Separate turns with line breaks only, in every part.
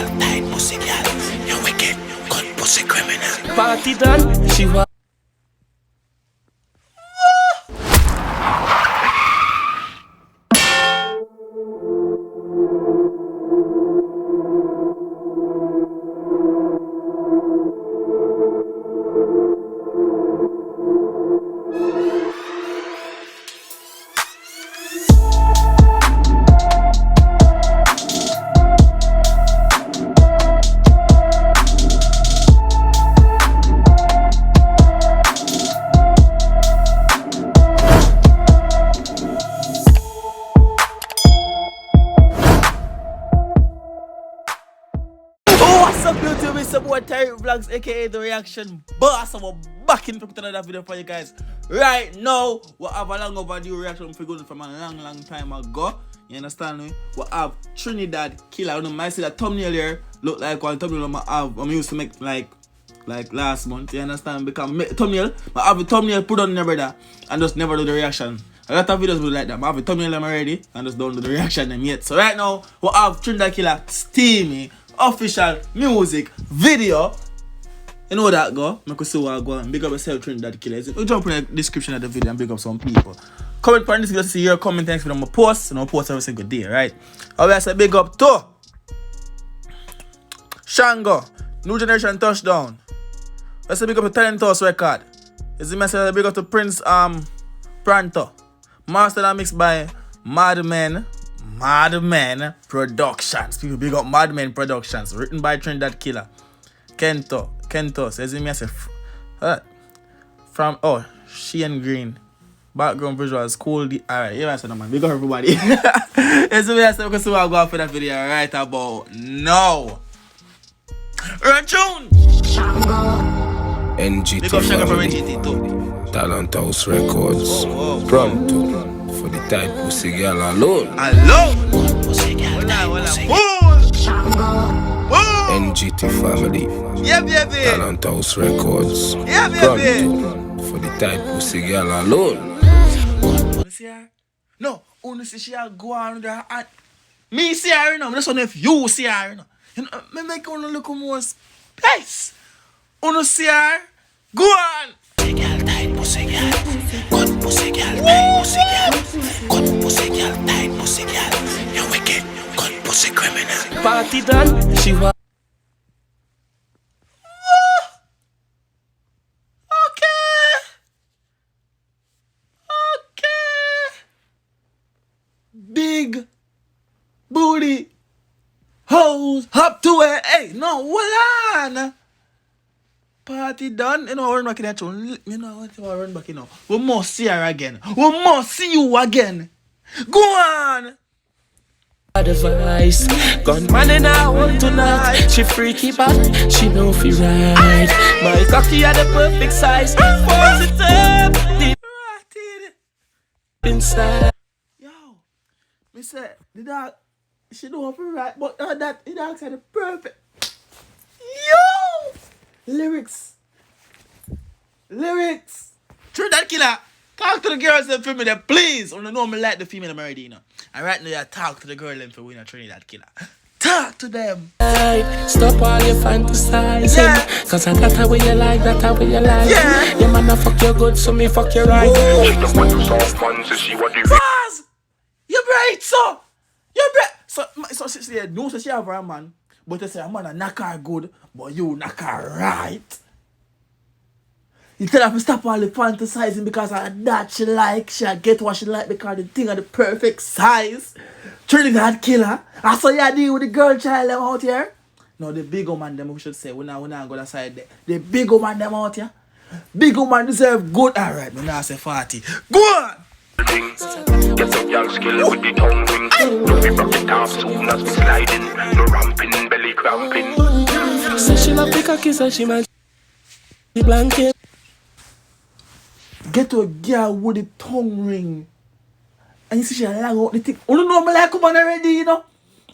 girl, tight pussy girl. You wicked, good pussy criminal.
Party done, she was. What's up YouTube, it's your boy Tyrekevlogs aka the reaction boss, and we're back in for another video for you guys. Right now, we have a long overdue reaction for good from a long time ago. You understand me? We have Trinidad Killa. You know, I see that thumbnail here look like one thumbnail I used to make like last month. You understand? Because thumbnail, I have a thumbnail put on there, brother, and just never do the reaction. A lot of videos will like that. I have a thumbnail them already and just don't do the reaction them yet. So right now, we have Trinidad Killa Steamy official music video. You know that go? I can see what I go and big up yourself, Trinidad Killa. You jump in the description of the video and big up some people. Comment on this video to see your comment. Thanks for my posts. And I post every single day, right? I say big up to Shango, New Generation Touchdown. I say big up to Talent House Record. Is the message big up to Prince Pranto. Mastered and mixed by Madmen Productions. People big up Madmen Productions. Written by Trinidad Killa. Kento says me from Sheehan Green. Background visuals cool. Alright, yeah, I said man. Big up everybody. It's the way I said because I'll go for that video right about now. Run tune!
NGT
Big up Shango from NGT too.
Talent House Records. Pronto for the tight pussy girl alone.
Pussy girl,
NGT family.
Yeah, baby.
Talent House Records.
Yeah, baby.
Pronto for the tight pussy girl alone.
See her? No, only see she go on there and me see her, you know. Just wonder if you see her, you know. You know, me make her look more space. Only see her, go on. Pussy girl, tight pussy girl. Good pussy girl, tight pussy girl. Good pussy girl, tight pussy girl. You wicked, good pussy criminal.
Party done, she was. Big booty hoes up to it. Hey, no, hold on. Party done. You know, we're not going to you know what we're run back, you know. We must see her again. We must see you again. Go on. Advice. Gunman in her home tonight. She freaky bad. She know fi ride. My cocky had the perfect size. Force it up. Inside.
Me say, the dog, she don't have to write, but that the dog said the perfect. Yo! Lyrics. Trinidad Killa, talk to the girls and film me there, please. I know me like the female already, you know. And right now, you talk to the girl and for winner Trinidad Killa. Talk to them.
Stop all your fantasizing.
Yeah.
Cause I got way you like, that how you like.
Yeah.
Your man fuck you good, so me fuck you right.
Pause! You're right, so. You're right. So she said, no, so she have her man. But they say, a man a knock her good, but you knock her right. You tell her to stop all the fantasizing because of that she like. She'll get what she like because the thing are the perfect size. Trinidad Killa. I saw you deal with the girl child them out here. No, the big man them we should say. We not go that side there. The big man them out here. Big man deserve good. Alright, we now say 40. Go on!
Get some young skill with the tongue ring. Don't be rock it off soon as we sliding. No ramping, belly cramping.
Say she love the cocky, so she might the blanket.
Get to a girl with the tongue ring. And you see she lang out the thing. You don't know me like come on already, you know.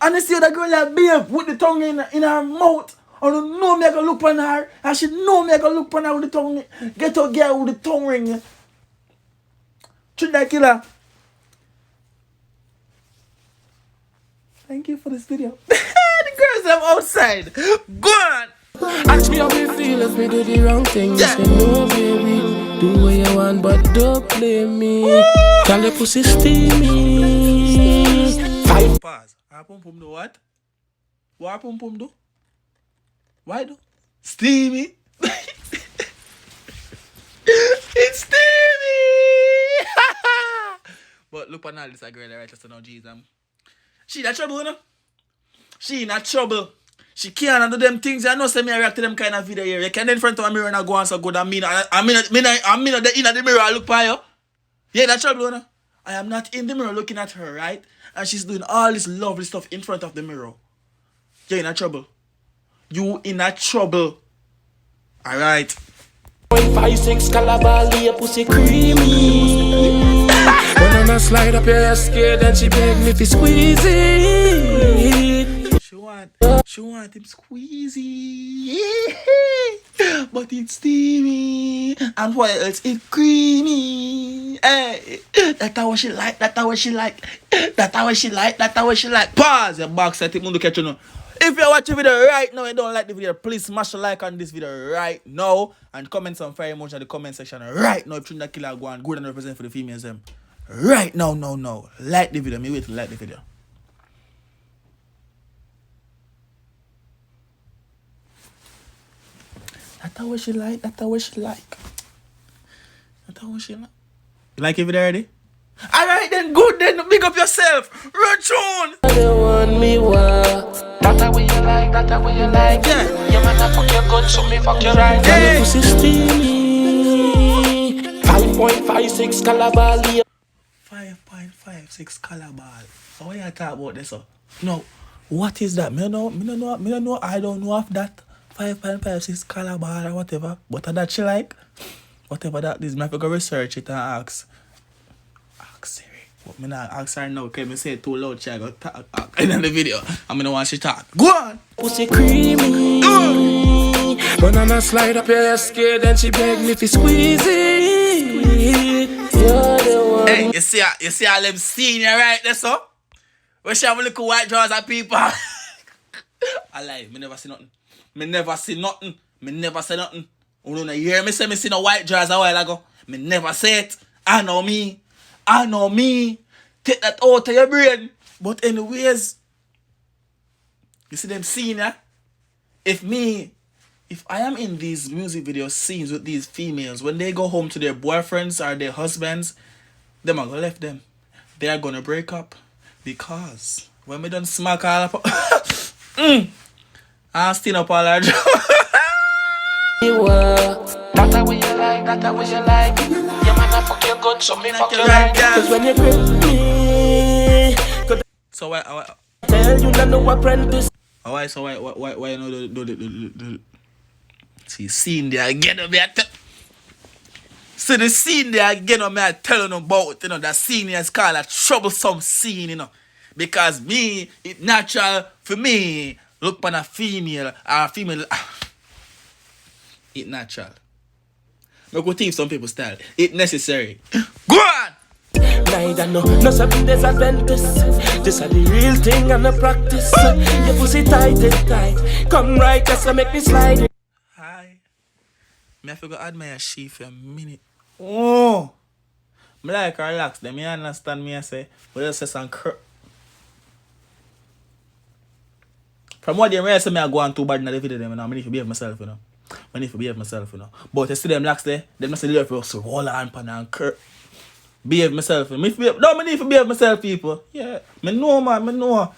And you see that girl like babe with the tongue in her mouth. I don't know me I gonna look on her. And she know me I gonna look on her with the tongue. Get to a girl with the tongue ring. Trinidad Killa. Thank you for this video. The girls
them outside. Go on.
Ask me how we feel if we do the wrong thing.
Yeah.
Say no, baby. Do what you want, but don't blame me. Tell your pussy steamy. Five.
Pause. Pum pum do what? What pum pum do? Why do? Steamy. It's Steamy. But look on all this girl right just now, Jesus. She in trouble, you know? She in trouble. She can't do them things. I know say me I react to them kind of video here. You can in front of a mirror and go on so good. I mean the in the mirror I look by you. Yeah, in trouble, you know? I am not in the mirror looking at her, right? And she's doing all this lovely stuff in front of the mirror. You're in trouble. You in trouble. Alright.
0.56 caliber, your pussy creamy. When I slide up your scared and she beg me to squeeze it.
She want him squeezy. But it's steamy. And what else? It's creamy. Hey, that's how she like. That's how she like. That's how she like. That's how she like. Pause your box. I think we'll catch you now. If you're watching the video right now and don't like the video, please smash a like on this video right now and comment some fire emoji in the comment section right now. If Trinidad Killa go and good and represent for the females them right now, no. Like the video. Me wait to like the video. That's how she like. That's how she like. That's how she like. You like it video already? Alright then, good then. Big up yourself. Run tune.
The one me want. That's how you like, that's how you like.
Yeah.
Your man a fuck your good, so me fuck your right.
Hey.
Your pussy steamy. 5.56 caliber.
5.56 caliber. So what you talk about this? No. What is that? Me don't know. I don't know of that. 5.56 caliber or whatever. But that she like. Whatever that is, I have to go research it and ask. Siri. But me not ask her now, because me say it too loud, she go talk in the video. And me don't want she talk. Go on!
Pussy creamy. When I slide up your scared and she beg me to squeeze it. You're the one.
Hey, you see all them senior right there, so? Where she have a little white drawers at people. I lie, me never see nothing. Me never say nothing. You know, you hear me say me see no white drawers a while ago. Me never say it. I know me. Take that out of your brain. But anyways, you see them senior? If I am in these music video scenes with these females, when they go home to their boyfriends or their husbands, them are gonna left them. They are gonna break up. Because when we done smack all up, I'll steal up all our
That's how you like, that's how you like. Your man a fuck your good, so me fuck your right. Cause when you grip me,
so why
tell you not no apprentice.
why you know do see scene there again me see the scene there again me I telling them about, you know, that scene is called a troublesome scene, you know, because me it natural for me look on a female it natural. I go teach some people style. It necessary. Go on!
Neither no something there's adventist. This are the real thing and the practice. Your pussy tight. Come right, just make me slide.
Hi. Me have to go admire she for a minute. Oh! Me like her relax. Them you understand me I say. But just say some from what they say me I go on too bad in the video them, you know. I need to behave myself, you know. But you see them lax there, them not say they for so hold on pan and behave myself. Me need to behave myself, people. Yeah. Me know, man, me know.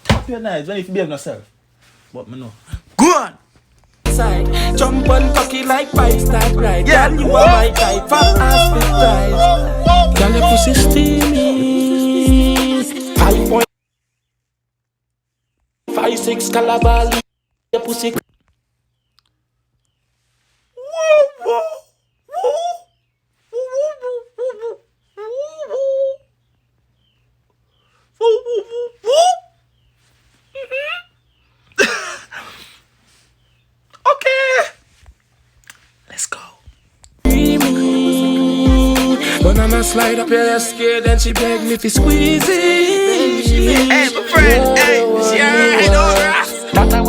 Tap your knives when you behave myself. But me know. Go on!
Side. Jump on cocky like 5-star ride.
Yeah.
Girl, you are my type. Fat ass with thighs. Girl, your pussy steamy. 5.56 caliber. Your pussy.
Okay, let's go.
When I slide up your scared and she beg me to squeeze it.
Hey, my friend, hey, she alright, alright.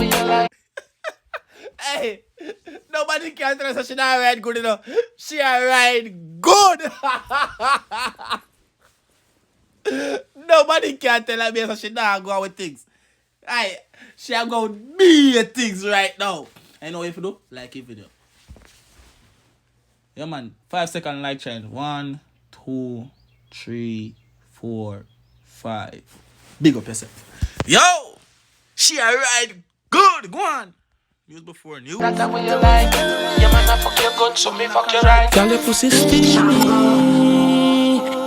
Nobody can tell us that she not ride good enough. She a ride good. Nobody can tell her that she not go out with things. Aye, she a go be things right now. I know if you do, like if you do. Yeah man, 5 second like change. 1, 2, 3, 4, 5. Big up yourself. Yo! She a ride good. Go on. News before news.
That's the way you like. Yeah, man, I fuck you good, so me fuck you right. Girl, your pussy steamy.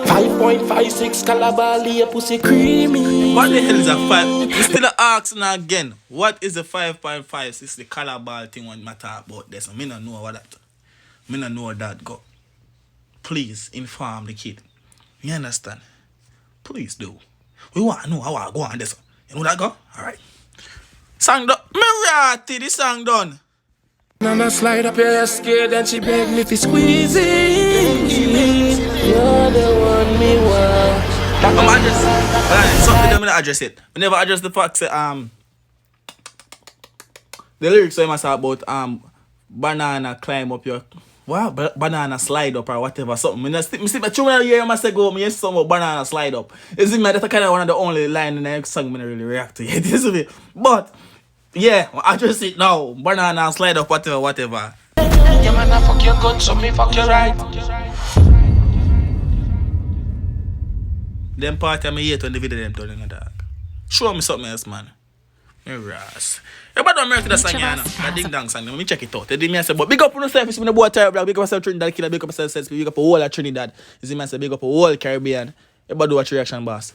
5.56 caliber, your pussy creamy.
What the hell is a 5? We still asking again. What is the 5.5? It's the color ball thing when I talk about this. I mean, I know what that. I mean, I know that go. Please inform the kid. You understand? Please do. We want to know how I go on this. You know that go? Alright. Song done. Mirati, the song done.
And I slide up your skate and she beg me to squeeze it. You're the one me want.
I'm address. Something I'm gonna address it. We never address the fact that the lyrics I must have about banana climb up your banana slide up or whatever something. I see my children here must go. Me something about banana slide up. Is it that's kind of one of the only line in the song I really react to yet. But yeah, I address it now. Banana slide up whatever.
Yeah man, I fuck you good, so me fuck you right.
Them part of me hate when the video them turn in the dark. Show me something else, man. Me ras. Everybody don't remember the song, you know. That ding dong song. Let me check it out. They did me and say, but big up on yourself. It's been a boy Tyrekevlogs. Big up yourself, Trinidad Killa. Big up yourself, Steamy. Big up a whole of Trinidad. You see me and say, big up a whole Caribbean. Everybody do watch reaction, boss.